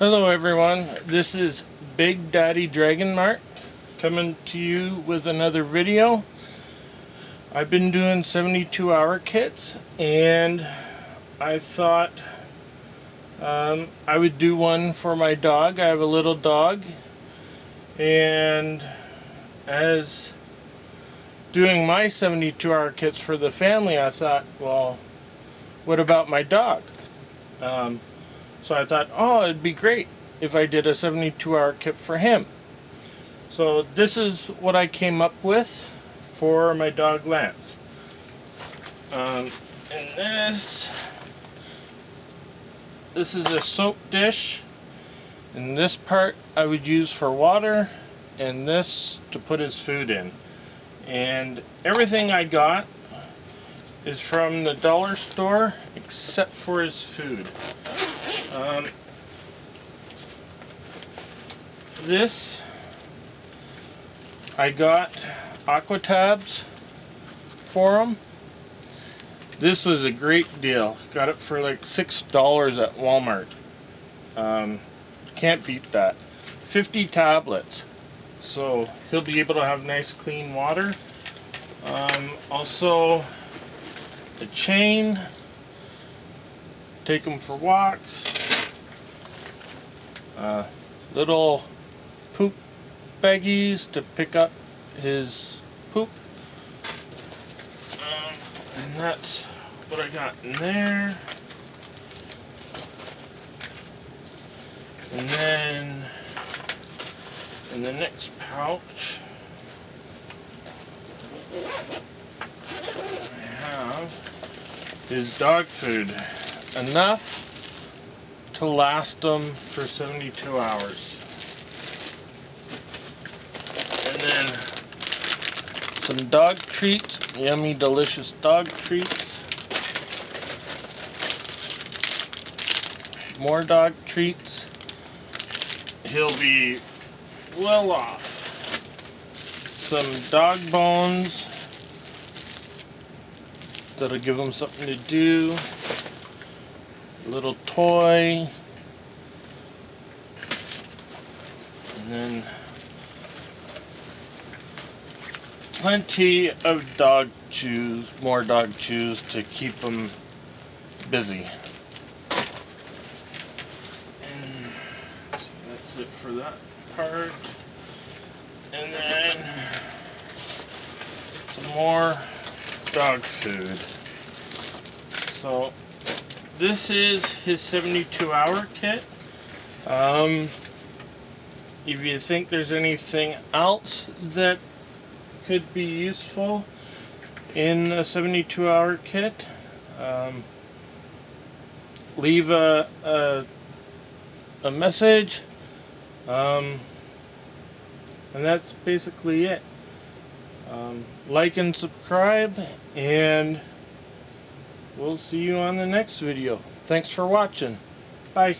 Hello everyone, this is Big Daddy Dragon Mark coming to you with another video. I've been doing 72-hour kits and I thought I would do one for my dog. I have a little dog, and as doing my 72-hour kits for the family, I thought, well, what about my dog? So I thought, oh, it'd be great if I did a 72-hour kit for him. So this is what I came up with for my dog Lance. And this is a soap dish, and this part I would use for water, and this to put his food in. And everything I got is from the dollar store except for his food. This I got Aquatabs for him. This was a great deal. Got it for like $6 at Walmart. Can't beat that. 50 tablets. So he'll be able to have nice clean water. Also a chain. Take him for walks. Little poop baggies to pick up his poop. And that's what I got in there. And then in the next pouch I have his dog food. Enough to last them for 72 hours. And then some dog treats, yummy delicious dog treats. More dog treats. He'll be well off. Some dog bones that'll give him something to do. Little toy. And then plenty of dog chews, more dog chews to keep them busy. And so that's it for that part. And then some more dog food. So this is his 72-hour kit. If you think there's anything else that could be useful in a 72-hour kit, leave a message, and that's basically it. Like and subscribe, and we'll see you on the next video. Thanks for watching. Bye.